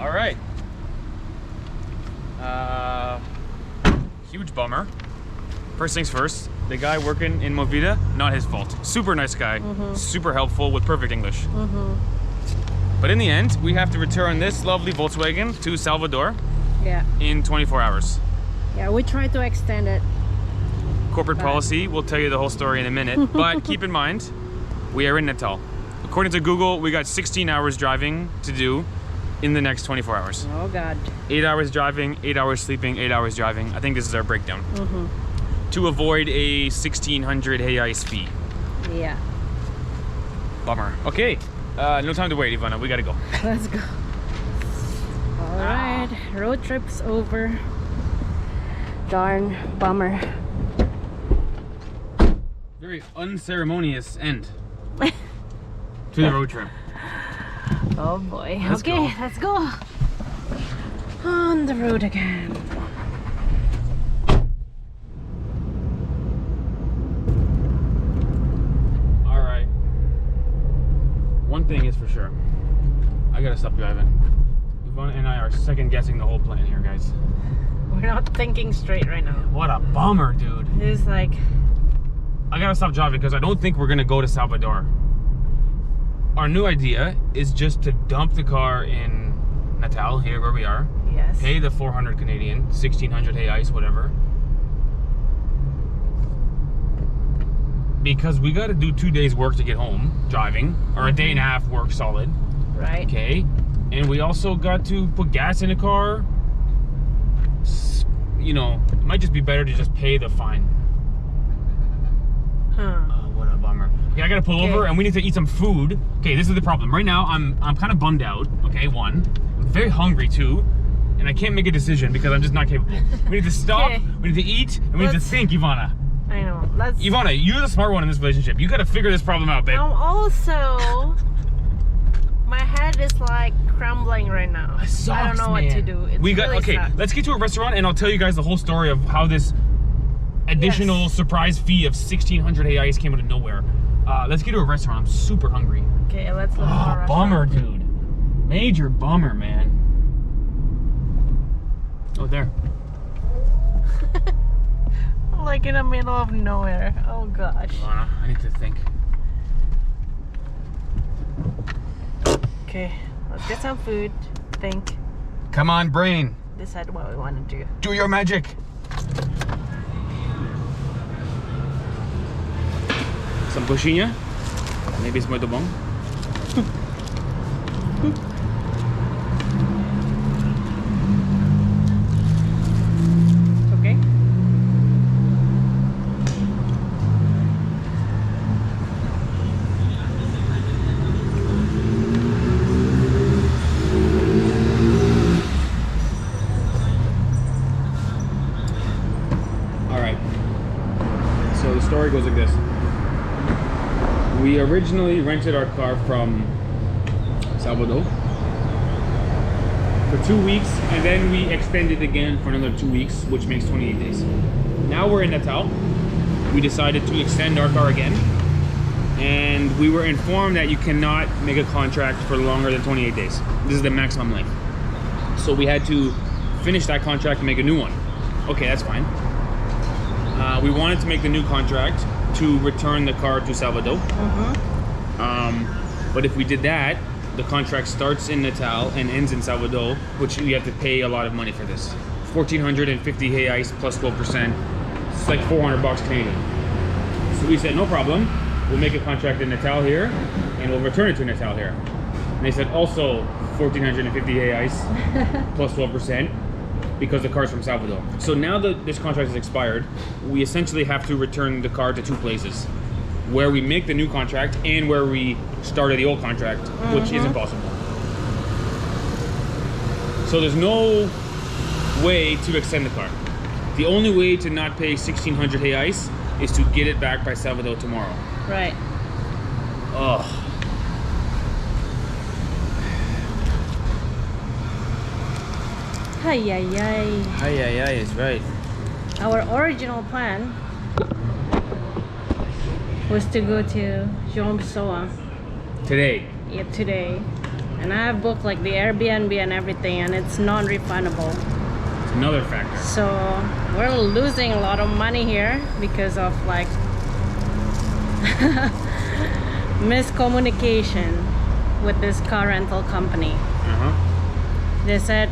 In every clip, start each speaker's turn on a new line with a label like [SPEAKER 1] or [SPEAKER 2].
[SPEAKER 1] All right. Huge bummer. First things first, the guy working in Movida, not his fault. Super nice guy, super helpful with perfect English. But in the end, we have to return this lovely Volkswagen to Salvador in 24 hours.
[SPEAKER 2] Yeah, we tried to extend it.
[SPEAKER 1] Corporate policy, we'll tell you the whole story in a minute, but keep in mind, we are in Natal. According to Google, we got 16 hours driving to do in the next 24 hours.
[SPEAKER 2] Oh God.
[SPEAKER 1] 8 hours driving, 8 hours sleeping, 8 hours driving. I think this is our breakdown. To avoid a 1,600 reais fee.
[SPEAKER 2] Yeah.
[SPEAKER 1] Bummer. Okay, no time to wait, Ivana, we gotta go.
[SPEAKER 2] Let's go. All right, road trip's over. Darn bummer.
[SPEAKER 1] Very unceremonious end to the road trip.
[SPEAKER 2] Oh boy.
[SPEAKER 1] Let's go.
[SPEAKER 2] Let's go. On the road again.
[SPEAKER 1] All right. One thing is for sure. I gotta stop driving. Ivana and I are second guessing the whole plan here, guys.
[SPEAKER 2] We're not thinking straight right now.
[SPEAKER 1] What a bummer, dude.
[SPEAKER 2] It's like...
[SPEAKER 1] I gotta stop driving because I don't think we're gonna go to Salvador. Our new idea is just to dump the car in Natal, here where we are.
[SPEAKER 2] Yes.
[SPEAKER 1] Pay the 400 Canadian, 1,600 reais, whatever. Because we gotta do 2 days work to get home, driving, or a day and a half work solid.
[SPEAKER 2] Right.
[SPEAKER 1] Okay. And we also got to put gas in the car. You know, it might just be better to just pay the fine.
[SPEAKER 2] Huh.
[SPEAKER 1] Oh, what a bummer. Okay, I gotta pull over and we need to eat some food. Okay, this is the problem. Right now, I'm kind of bummed out. Okay, one. I'm very hungry too. And I can't make a decision because I'm just not capable. We need to stop, we need to eat, and we need to think, Ivana.
[SPEAKER 2] I know. Let's...
[SPEAKER 1] Ivana, you're the smart one in this relationship. You gotta figure this problem out, babe.
[SPEAKER 2] I'm also... My head is like crumbling right now.
[SPEAKER 1] Sucks,
[SPEAKER 2] I don't know what to do. It really
[SPEAKER 1] okay,
[SPEAKER 2] sucks.
[SPEAKER 1] let's get to a restaurant and I'll tell you guys the whole story of how this additional surprise fee of 1,600 reais came out of nowhere. Let's get to a restaurant. I'm super hungry.
[SPEAKER 2] Okay, let's look for a restaurant.
[SPEAKER 1] Bummer, dude. Major bummer, man. Oh, there.
[SPEAKER 2] Like in the middle of nowhere. Oh gosh.
[SPEAKER 1] Ivana, I need to think.
[SPEAKER 2] Okay, let's get some food. Think.
[SPEAKER 1] Come on, brain.
[SPEAKER 2] Decide what we want to do.
[SPEAKER 1] Do your magic. Some coxinha. Maybe it's muito bom.
[SPEAKER 2] Okay.
[SPEAKER 1] All right. So the story goes like this. We originally rented our car from Salvador for 2 weeks, and then we extended again for another 2 weeks, which makes 28 days. Now we're in Natal. We decided to extend our car again, and we were informed that you cannot make a contract for longer than 28 days. This is the maximum length. So we had to finish that contract and make a new one. Okay, that's fine. We wanted to make the new contract to return the car to Salvador. But if we did that, the contract starts in Natal and ends in Salvador, which you have to pay a lot of money for this. 1,450 reais plus 12%. It's like 400 bucks Canadian. So we said, no problem. We'll make a contract in Natal here, and we'll return it to Natal here. And they said also 1,450 reais plus 12%. Because the car's from Salvador. So now that this contract is expired, we essentially have to return the car to 2 places. Where we make the new contract and where we started the old contract, which is impossible. So there's no way to extend the car. The only way to not pay 1,600 reais is to get it back by Salvador tomorrow.
[SPEAKER 2] Right.
[SPEAKER 1] Ugh.
[SPEAKER 2] Ay, ay, ay.
[SPEAKER 1] Ay, ay, ay, is right.
[SPEAKER 2] Our original plan was to go to João Pessoa
[SPEAKER 1] Today.
[SPEAKER 2] today, and I have booked like the Airbnb and everything, and it's non-refundable.
[SPEAKER 1] It's another factor.
[SPEAKER 2] So we're losing a lot of money here because of like miscommunication with this car rental company. They said,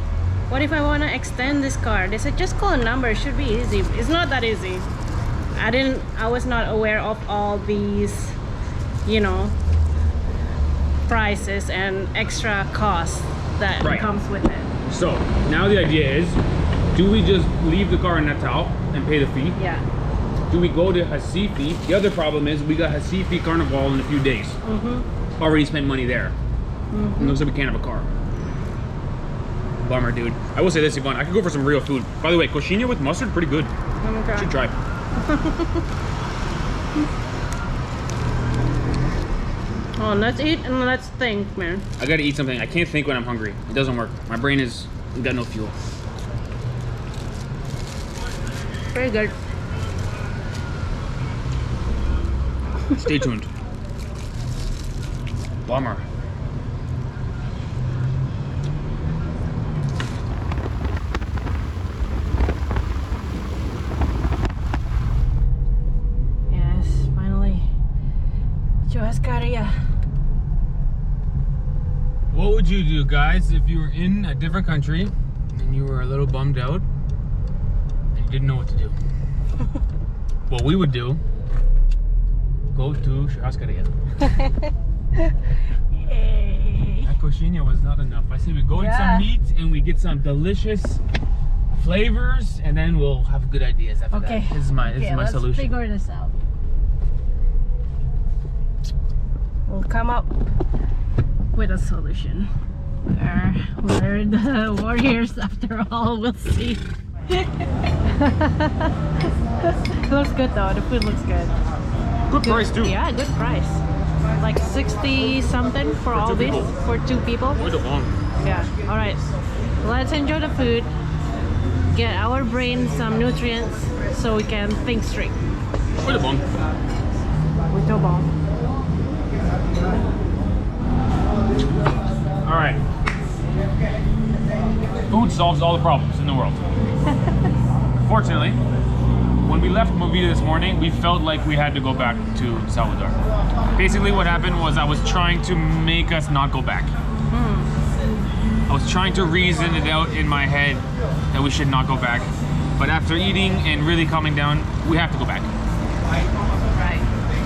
[SPEAKER 2] what if I want to extend this car? They said, just call a number, it should be easy. It's not that easy. I was not aware of all these, you know, prices and extra costs that comes with it.
[SPEAKER 1] So now the idea is, do we just leave the car in Natal and pay the fee?
[SPEAKER 2] Yeah.
[SPEAKER 1] Do we go to Recife? The other problem is we got Recife Carnival in a few days. Already spent money there. And looks like we can't have a car. Bummer, dude. I will say this, Yvonne, I could go for some real food. By the way, coxinha with mustard, pretty good.
[SPEAKER 2] Okay.
[SPEAKER 1] Should try.
[SPEAKER 2] Oh, let's eat and let's think, man.
[SPEAKER 1] I gotta eat something. I can't think when I'm hungry. It doesn't work. My brain is got no fuel.
[SPEAKER 2] Very good.
[SPEAKER 1] Stay tuned. Bummer.
[SPEAKER 2] Yes, finally. Churrascaria.
[SPEAKER 1] What would you do, guys, if you were in a different country and you were a little bummed out and you didn't know what to do? What we would do, go to Churrascaria. That coxinha was not enough. I say we go eat some meat and we get some delicious flavors, and then we'll have good ideas after that. This is my
[SPEAKER 2] let's
[SPEAKER 1] solution.
[SPEAKER 2] Figure this out. We'll come up with a solution. We're the warriors after all. We'll see. Looks good though. The food looks good.
[SPEAKER 1] Good price too.
[SPEAKER 2] Yeah, good price. Like 60 something for all these for 2 people.
[SPEAKER 1] Quite long.
[SPEAKER 2] Yeah. All right. Let's enjoy the food. Get our brain some nutrients so we can think straight.
[SPEAKER 1] Quite long.
[SPEAKER 2] Muito bom.
[SPEAKER 1] All right. Food solves all the problems in the world. Fortunately, when we left Movida this morning, we felt like we had to go back to Salvador. Basically what happened was I was trying to make us not go back. I was trying to reason it out in my head that we should not go back. But after eating and really calming down, we have to go back.
[SPEAKER 2] Right.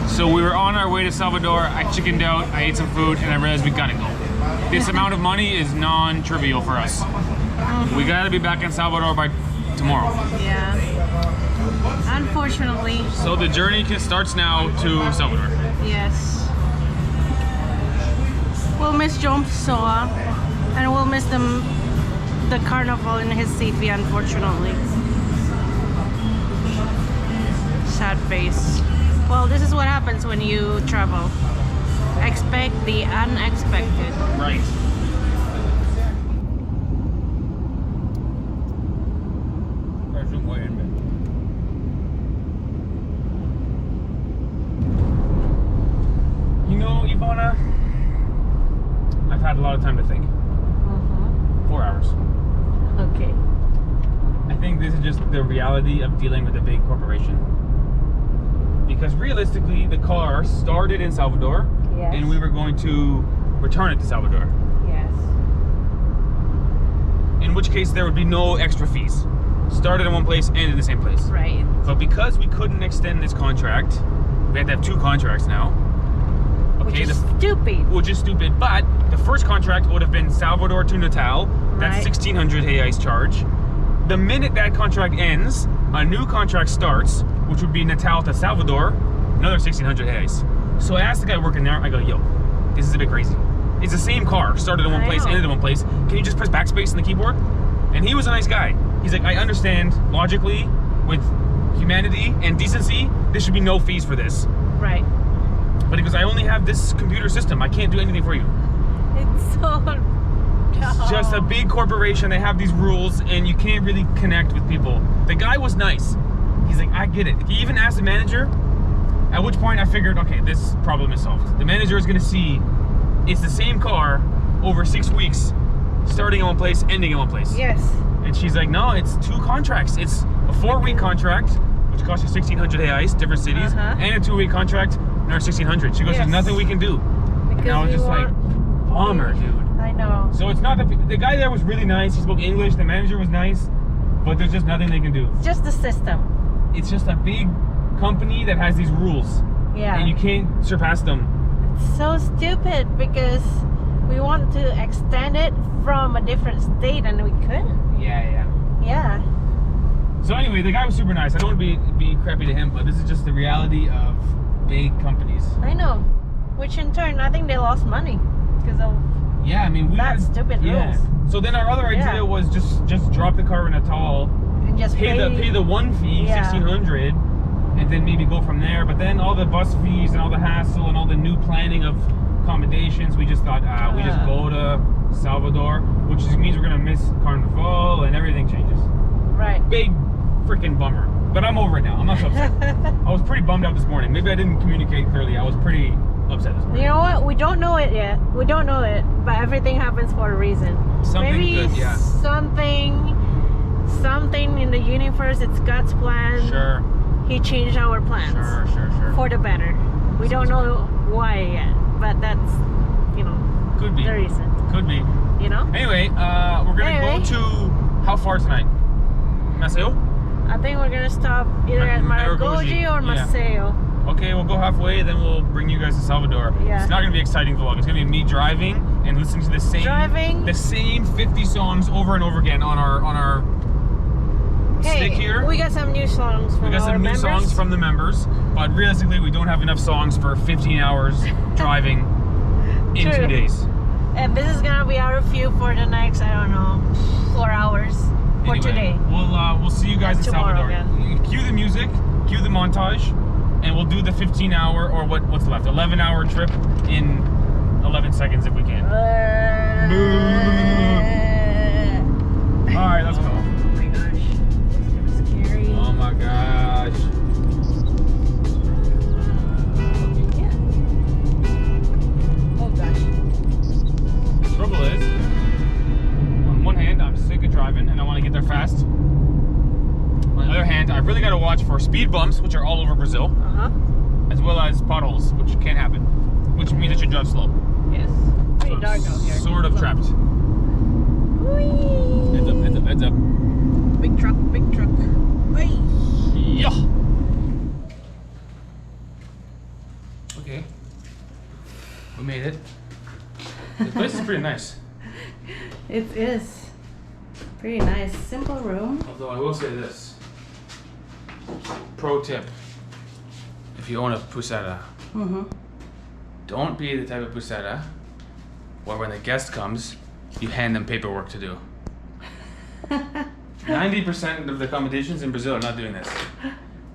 [SPEAKER 1] So we were on our way to Salvador, I chickened out, I ate some food, and I realized we gotta go. This amount of money is non-trivial for us. We gotta be back in Salvador by tomorrow.
[SPEAKER 2] Yeah. Unfortunately.
[SPEAKER 1] So the journey starts now to Salvador.
[SPEAKER 2] Yes. We'll miss Jom Soa, and we'll miss the carnival in Recife, unfortunately. Sad face. Well, this is what happens when you travel. Expect the unexpected.
[SPEAKER 1] Right. You know, Ivana, I've had a lot of time to think. 4 hours.
[SPEAKER 2] Okay.
[SPEAKER 1] I think this is just the reality of dealing with a big corporation. Because realistically, the car started in Salvador, and we were going to return it to Salvador.
[SPEAKER 2] Yes.
[SPEAKER 1] In which case, there would be no extra fees. Started in one place, ended in the same place.
[SPEAKER 2] Right.
[SPEAKER 1] But because we couldn't extend this contract, we had to have 2 contracts now.
[SPEAKER 2] Okay, which is stupid.
[SPEAKER 1] Which is stupid, but the first contract would have been Salvador to Natal. That's 1,600 reais charge. The minute that contract ends, a new contract starts, which would be Natal to Salvador, another 1,600 reais. So I asked the guy working there, I go, yo, this is a bit crazy. It's the same car, started in one place, ended in one place. Can you just press backspace on the keyboard? And he was a nice guy. He's like, I understand logically, with humanity and decency, there should be no fees for this.
[SPEAKER 2] Right.
[SPEAKER 1] But he goes, I only have this computer system. I can't do anything for you.
[SPEAKER 2] It's so dumb.
[SPEAKER 1] It's just a big corporation. They have these rules, and you can't really connect with people. The guy was nice. He's like, I get it. He even asked the manager, at which point I figured, okay, this problem is solved. The manager is going to see it's the same car over 6 weeks, starting in one place, ending in one place.
[SPEAKER 2] Yes.
[SPEAKER 1] And she's like, no, it's 2 contracts. It's a 4-week contract, which costs you 1,600 reais, different cities, and a 2-week contract, another 1,600. She goes, there's nothing we can do.
[SPEAKER 2] Because
[SPEAKER 1] and I was just like, bummer, dude.
[SPEAKER 2] I know.
[SPEAKER 1] So it's not the guy there was really nice. He spoke English. The manager was nice, but there's just nothing they can do.
[SPEAKER 2] It's just the system.
[SPEAKER 1] It's just a big company that has these rules.
[SPEAKER 2] Yeah.
[SPEAKER 1] And you can't surpass them.
[SPEAKER 2] It's so stupid because we want to extend it from a different state and we couldn't.
[SPEAKER 1] Yeah.
[SPEAKER 2] Yeah.
[SPEAKER 1] So anyway, the guy was super nice. I don't want to be crappy to him, but this is just the reality of big companies.
[SPEAKER 2] I know. Which in turn, I think they lost money because of
[SPEAKER 1] I mean, we
[SPEAKER 2] that stupid rules.
[SPEAKER 1] So then our other idea was just drop the car in Natal,
[SPEAKER 2] And just
[SPEAKER 1] pay the one fee, 1,600, and then maybe go from there. But then all the bus fees and all the hassle and all the new planning of accommodations, we just thought we just go to Salvador, which means we're gonna miss Carnival and everything changes.
[SPEAKER 2] Right.
[SPEAKER 1] Big freaking bummer. But I'm over it now. I'm not so upset. I was pretty bummed out this morning. Maybe I didn't communicate clearly. I was pretty upset this morning.
[SPEAKER 2] You know what? We don't know it yet. We don't know it, but everything happens for a reason.
[SPEAKER 1] Something
[SPEAKER 2] Maybe
[SPEAKER 1] good, yeah.
[SPEAKER 2] Something in the universe. It's God's plan.
[SPEAKER 1] Sure.
[SPEAKER 2] He changed our plans.
[SPEAKER 1] Sure.
[SPEAKER 2] For the better. We don't know why yet, but that's,
[SPEAKER 1] Could be.
[SPEAKER 2] the reason.
[SPEAKER 1] Could be. Anyway, we're gonna go to how far tonight? Maceo?
[SPEAKER 2] I think we're gonna stop either at Maragogi or Maceo.
[SPEAKER 1] Okay, we'll go halfway, then we'll bring you guys to Salvador.
[SPEAKER 2] Yeah.
[SPEAKER 1] It's not gonna be an exciting vlog. It's gonna be me driving and listening to the same 50 songs over and over again on our stick here.
[SPEAKER 2] We got some new songs from
[SPEAKER 1] the members, but realistically, we don't have enough songs for 15 hours driving in 2 days.
[SPEAKER 2] And this is gonna be our review for the next, 4 hours for today.
[SPEAKER 1] We'll see you guys in Salvador.
[SPEAKER 2] Again.
[SPEAKER 1] Cue the music, cue the montage, and we'll do the 15-hour or what's left, 11-hour trip in 11 seconds if we can. All right, let's go.
[SPEAKER 2] Oh my gosh, it's scary.
[SPEAKER 1] Oh my gosh.
[SPEAKER 2] Oh gosh.
[SPEAKER 1] The trouble is, on one hand, I'm sick of driving and I want to get there fast. On the other hand, I really got to watch for speed bumps, which are all over Brazil, as well as potholes, which can't happen, which means I should drive slow.
[SPEAKER 2] Yes. Pretty dark out here.
[SPEAKER 1] Sort of trapped.
[SPEAKER 2] Whee!
[SPEAKER 1] Heads up.
[SPEAKER 2] Big truck. Whee!
[SPEAKER 1] Yeah. Okay. We made it. The place is pretty nice.
[SPEAKER 2] It is. Pretty nice. Simple room.
[SPEAKER 1] Although I will say this. Pro tip. If you own a puseta, don't be the type of puseta where when the guest comes, you hand them paperwork to do. 90% of the accommodations in Brazil are not doing this.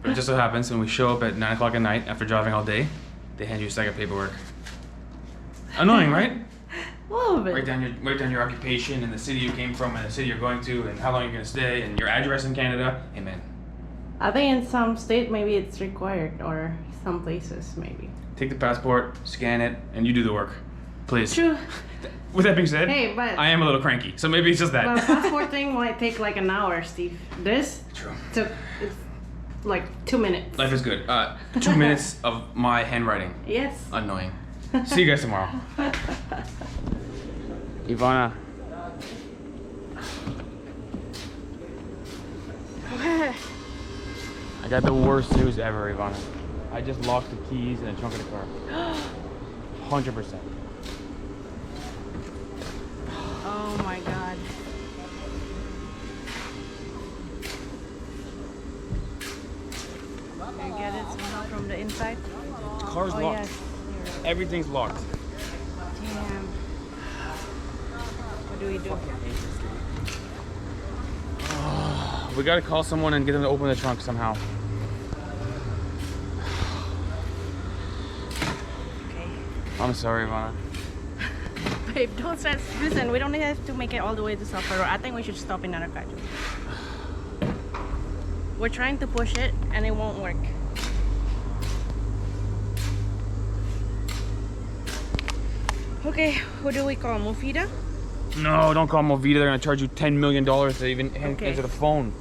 [SPEAKER 1] But it just so happens when we show up at 9 o'clock at night after driving all day, they hand you a stack of paperwork. Annoying, right?
[SPEAKER 2] A little bit.
[SPEAKER 1] Write down your occupation and the city you came from and the city you're going to and how long you're going to stay and your address in Canada. Amen.
[SPEAKER 2] I think in some state maybe it's required, or some places maybe.
[SPEAKER 1] Take the passport, scan it, and you do the work. Please.
[SPEAKER 2] True.
[SPEAKER 1] With that being said,
[SPEAKER 2] Hey, but
[SPEAKER 1] I am a little cranky, so maybe it's just that.
[SPEAKER 2] the passport thing might take like an hour, Steve. This
[SPEAKER 1] True.
[SPEAKER 2] it's like 2 minutes.
[SPEAKER 1] Life is good. 2 minutes of my handwriting.
[SPEAKER 2] Yes.
[SPEAKER 1] Annoying. See you guys tomorrow. Ivana. I got the worst news ever, Ivana. I just lost the keys in the trunk of the car. 100%.
[SPEAKER 2] Oh my god. Can you get it somehow from the inside?
[SPEAKER 1] The car's locked.
[SPEAKER 2] Yes.
[SPEAKER 1] Everything's locked.
[SPEAKER 2] Damn. What do we do?
[SPEAKER 1] We gotta call someone and get them to open the trunk somehow.
[SPEAKER 2] Okay.
[SPEAKER 1] I'm sorry, Ivana.
[SPEAKER 2] Babe, don't stress. Listen, we don't have to make it all the way to Salvador. I think we should stop in Natal. We're trying to push it and it won't work. Okay, who do we call? Movida?
[SPEAKER 1] No, don't call Movida. They're gonna charge you $10 million to even answer the phone.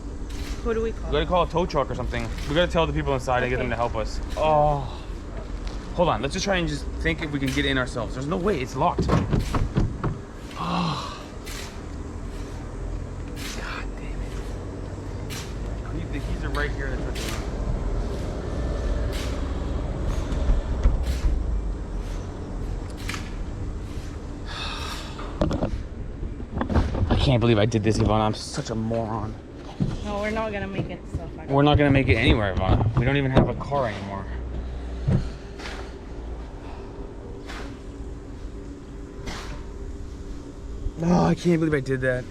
[SPEAKER 2] Who do we call?
[SPEAKER 1] We gotta call a tow truck or something. We gotta tell the people inside and get them to help us. Oh. Hold on, let's just try and just think if we can get in ourselves. There's no way, it's locked. Oh. God damn it. The keys are right here in the truck. I can't believe I did this, Ivana. I'm such a moron.
[SPEAKER 2] No, we're not gonna make it so far.
[SPEAKER 1] We're not gonna make it anywhere, Ivana. We don't even have a car anymore. Oh, I can't believe I did that.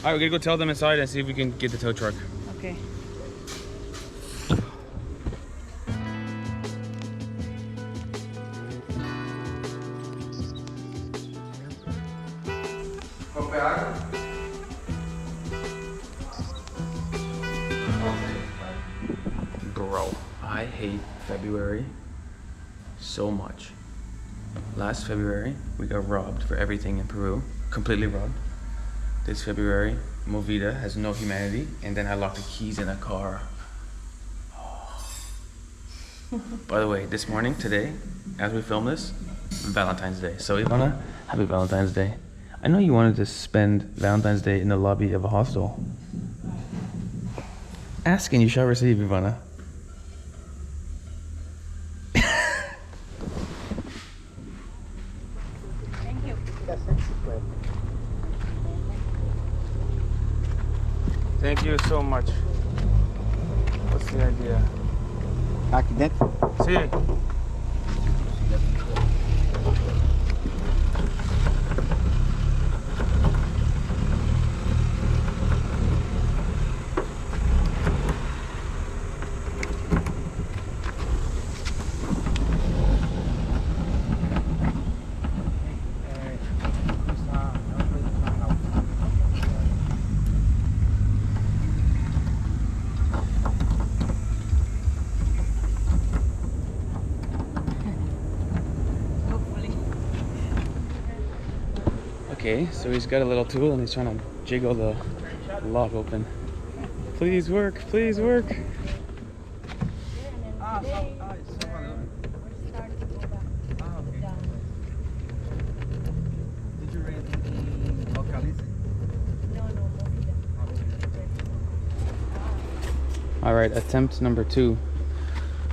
[SPEAKER 1] Alright, we gotta go tell them inside and see if we can get the tow truck.
[SPEAKER 2] Okay.
[SPEAKER 1] Bro, I hate February so much. Last February, we got robbed for everything in Peru. Completely robbed. This February, Movida has no humanity, and then I locked the keys in a car. Oh. By the way, this morning, today, as we film this, Valentine's Day. So Ivana, happy Valentine's Day. I know you wanted to spend Valentine's Day in the lobby of a hostel. Ask and you shall receive, Ivana.
[SPEAKER 2] Thank you.
[SPEAKER 1] Thank you so much. What's the idea?
[SPEAKER 3] Aqui dentro?
[SPEAKER 1] See. Okay, so he's got a little tool and he's trying to jiggle the lock open. Please work, please work.
[SPEAKER 3] Did you rent in Localize?
[SPEAKER 1] All right, attempt number 2.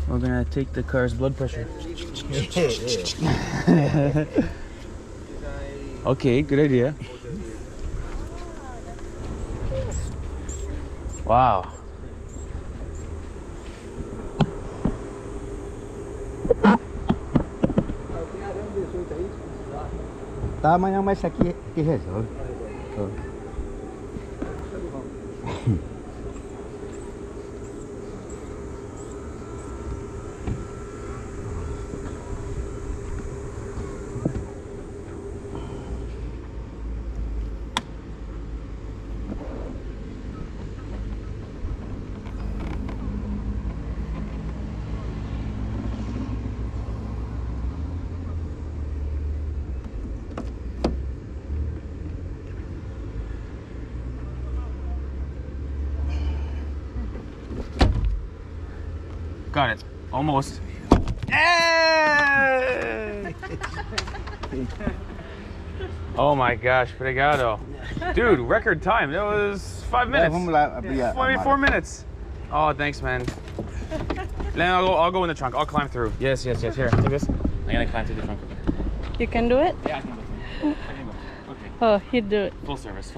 [SPEAKER 1] We're gonna take the car's blood pressure. Okay, good idea. Wow.
[SPEAKER 3] Tá, amanhã mais isso aqui que resolve.
[SPEAKER 1] Got it. Almost. Hey! Oh my gosh, obrigado. Dude, record time. That was 5 minutes.
[SPEAKER 3] Vamos lá abrir a
[SPEAKER 1] 24 minutes. Oh, thanks, man. Then I'll go in the trunk. I'll climb through. Yes. Here, take this. I'm gonna climb through the trunk.
[SPEAKER 2] You can do it?
[SPEAKER 1] Yeah, I can go. Okay.
[SPEAKER 2] Oh, he'd do it.
[SPEAKER 1] Full service.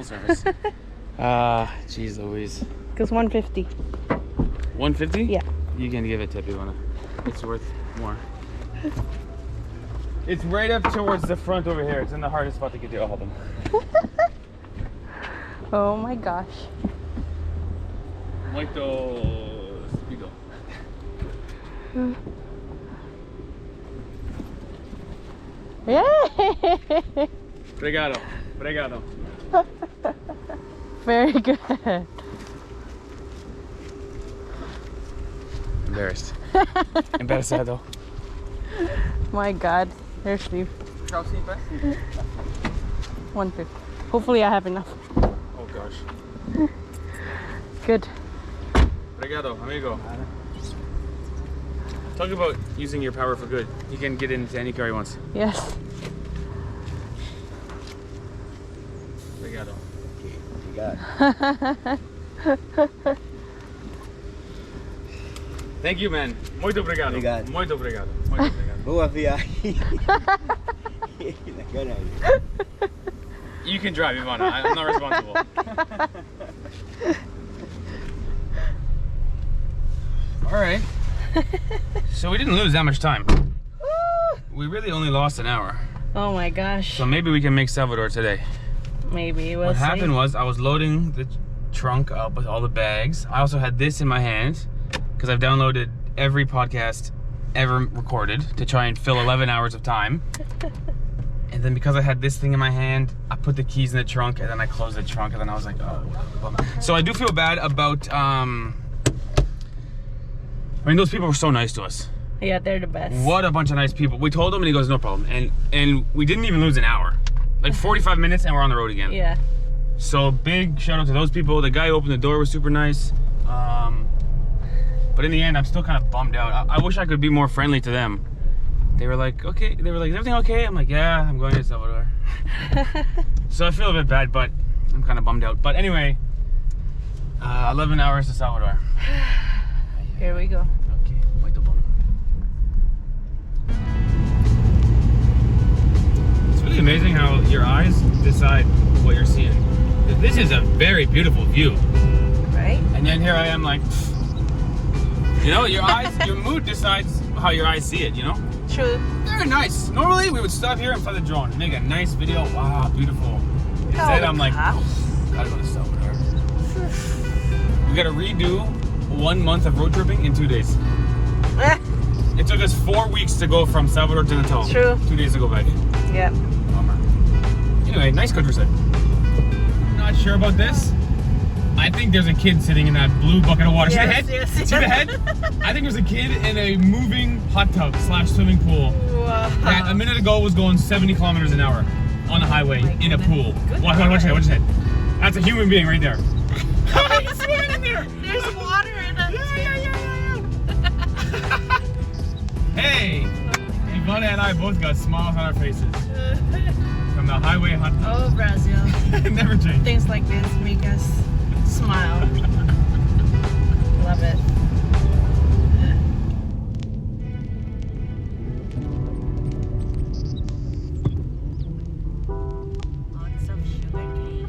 [SPEAKER 1] Jeez Louise.
[SPEAKER 2] Because 150.
[SPEAKER 1] 150?
[SPEAKER 2] Yeah.
[SPEAKER 1] You can give it tip, Ivana. It's worth more. It's right up towards the front over here. It's in the hardest spot to get to. I'll hold them.
[SPEAKER 2] Oh my gosh.
[SPEAKER 1] Muito speedo.
[SPEAKER 2] Yay!
[SPEAKER 1] Obrigado.
[SPEAKER 2] Very good.
[SPEAKER 1] Embarrassed. Embarazado.
[SPEAKER 2] My God, they're cheap. 150. Hopefully I have enough.
[SPEAKER 1] Oh gosh.
[SPEAKER 2] Good.
[SPEAKER 1] Obrigado, amigo. Talk about using your power for good. He can get into any car he wants.
[SPEAKER 2] Yes.
[SPEAKER 1] Obrigado.
[SPEAKER 3] You got it.
[SPEAKER 1] Thank you, man. Muito obrigado.
[SPEAKER 3] Obrigado.
[SPEAKER 1] Muito obrigado. Muito obrigado.
[SPEAKER 3] Boa viagem.
[SPEAKER 1] You can drive, Ivana. I'm not responsible. All right. So we didn't lose that much time. We really only lost an hour.
[SPEAKER 2] Oh my gosh.
[SPEAKER 1] So maybe we can make Salvador today.
[SPEAKER 2] Maybe we'll
[SPEAKER 1] What
[SPEAKER 2] see.
[SPEAKER 1] happened was I was loading the trunk up with all the bags. I also had this in my hand because I've downloaded every podcast ever recorded to try and fill 11 hours of time. And then because I had this thing in my hand, I put the keys in the trunk and then I closed the trunk and then I was like, oh, bummer. So I do feel bad about, I mean, those people were so nice to us.
[SPEAKER 2] Yeah, they're the best.
[SPEAKER 1] What a bunch of nice people. We told him and he goes, no problem. And we didn't even lose an hour. Like 45 minutes and we're on the road again.
[SPEAKER 2] Yeah.
[SPEAKER 1] So big shout out to those people. The guy who opened the door was super nice. But in the end, I'm still kind of bummed out. I wish I could be more friendly to them. They were like, okay. They were like, is everything okay? I'm like, yeah, I'm going to Salvador. So I feel a bit bad, but I'm kind of bummed out. But anyway, 11 hours to Salvador.
[SPEAKER 2] Here we go.
[SPEAKER 1] Okay, muito bom. It's really amazing how your eyes decide what you're seeing. This is a very beautiful view.
[SPEAKER 2] Right?
[SPEAKER 1] And then here I am like, you know, your eyes, your mood decides how your eyes see it, you know?
[SPEAKER 2] True.
[SPEAKER 1] Very nice. Normally we would stop here and fly the drone, make a nice video. Wow, beautiful. Instead I'm like, oh, gotta go to Salvador. We gotta redo 1 month of road tripping in 2 days. It took us 4 weeks to go from Salvador to Natal.
[SPEAKER 2] True.
[SPEAKER 1] 2 days to go back.
[SPEAKER 2] Yep.
[SPEAKER 1] Bummer. Anyway, nice countryside. Not sure about this. I think there's a kid sitting in that blue bucket of water. See the head?
[SPEAKER 2] Yes.
[SPEAKER 1] See the head? I think there's a kid in a moving hot tub / swimming pool
[SPEAKER 2] Wow.
[SPEAKER 1] that a minute ago was going 70 kilometers an hour on the highway in a pool.
[SPEAKER 2] Good
[SPEAKER 1] Watch his head, watch his head. That's a human being right there. He's swimming in there.
[SPEAKER 2] There's water in it.
[SPEAKER 1] Yeah. Hey, Ivana and I both got smiles on our faces from the highway hot tub.
[SPEAKER 2] Oh, Brazil.
[SPEAKER 1] Never change.
[SPEAKER 2] Things like this make us smile. Love it. Lots of sugar cane.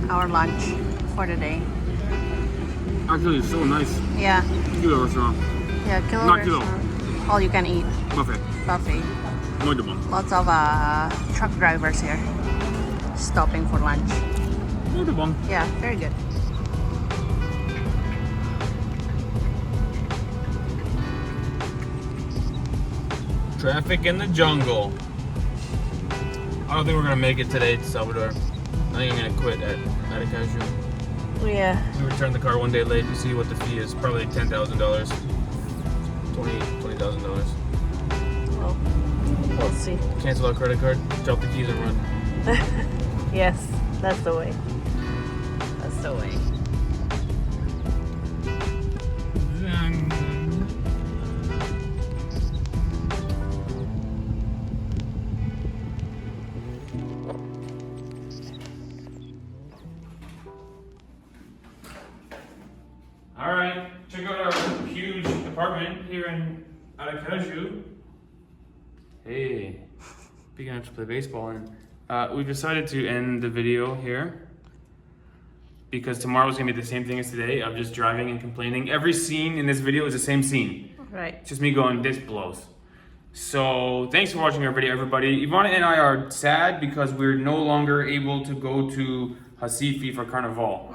[SPEAKER 2] Our lunch for the day.
[SPEAKER 1] Actually, it's so nice.
[SPEAKER 2] Yeah.
[SPEAKER 1] Kilo restaurant.
[SPEAKER 2] Yeah, kilo
[SPEAKER 1] Not kilo.
[SPEAKER 2] restaurant. All you can eat
[SPEAKER 1] Buffet.
[SPEAKER 2] buffet.
[SPEAKER 1] Muito bom.
[SPEAKER 2] Lots of truck drivers here stopping for lunch.
[SPEAKER 1] Muito bom.
[SPEAKER 2] Yeah, very good.
[SPEAKER 1] Traffic in the jungle. I don't think we're gonna make it today to Salvador. I think I'm gonna quit at Aracaju.
[SPEAKER 2] Yeah.
[SPEAKER 1] We returned the car one day late to see what the fee is. Probably $10,000. $20,000.
[SPEAKER 2] Well, we'll see.
[SPEAKER 1] Cancel our credit card, drop the keys and run.
[SPEAKER 2] Yes, that's the way. That's the way.
[SPEAKER 1] All right, check out our huge apartment here in Aracaju. Hey, big enough to play baseball in. We've decided to end the video here because tomorrow's gonna be the same thing as today of just driving and complaining. Every scene in this video is the same scene.
[SPEAKER 2] Right.
[SPEAKER 1] It's just me going, this blows. So thanks for watching our video, everybody. Ivana and I are sad because we're no longer able to go to Recife for Carnival.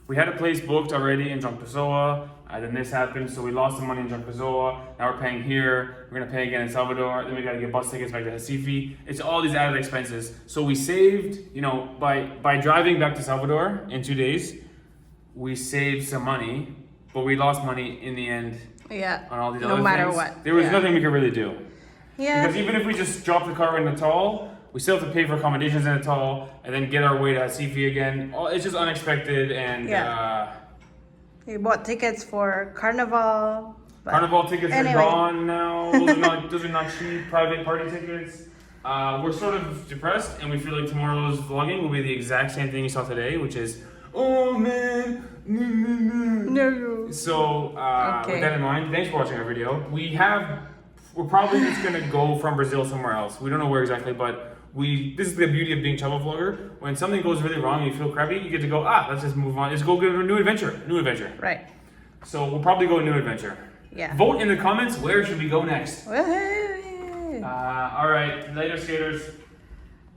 [SPEAKER 1] We had a place booked already in Junk Pessoa, then this happened, so we lost some money in Junk Pessoa. Now we're paying here. We're gonna pay again in Salvador. Then we gotta get bus tickets back to Recife. It's all these added expenses. So we saved, you know, by driving back to Salvador in 2 days, we saved some money, but we lost money in the end.
[SPEAKER 2] Yeah.
[SPEAKER 1] On all these
[SPEAKER 2] no
[SPEAKER 1] other
[SPEAKER 2] matter
[SPEAKER 1] things.
[SPEAKER 2] what.
[SPEAKER 1] There was
[SPEAKER 2] Yeah.
[SPEAKER 1] nothing we could really do.
[SPEAKER 2] Yeah.
[SPEAKER 1] Because even if we just drop the car in Natal, we still have to pay for accommodations in Natal and then get our way to Recife again. It's just unexpected and
[SPEAKER 2] We bought tickets for Carnival. But
[SPEAKER 1] Carnival tickets
[SPEAKER 2] anyway.
[SPEAKER 1] are gone now. Those are not cheap private party tickets. We're sort of depressed and we feel like tomorrow's vlogging will be the exact same thing you saw today, which is, oh man,
[SPEAKER 2] No.
[SPEAKER 1] So with that in mind, thanks for watching our video. We're probably just gonna go from Brazil somewhere else. We don't know where exactly, but this is the beauty of being travel vlogger. When something goes really wrong and you feel crappy, you get to go, let's just move on. Let's go get a new adventure.
[SPEAKER 2] Right.
[SPEAKER 1] So we'll probably go a new adventure.
[SPEAKER 2] Yeah.
[SPEAKER 1] Vote in the comments, where should we go next?
[SPEAKER 2] Woohoo.
[SPEAKER 1] All right, later skaters.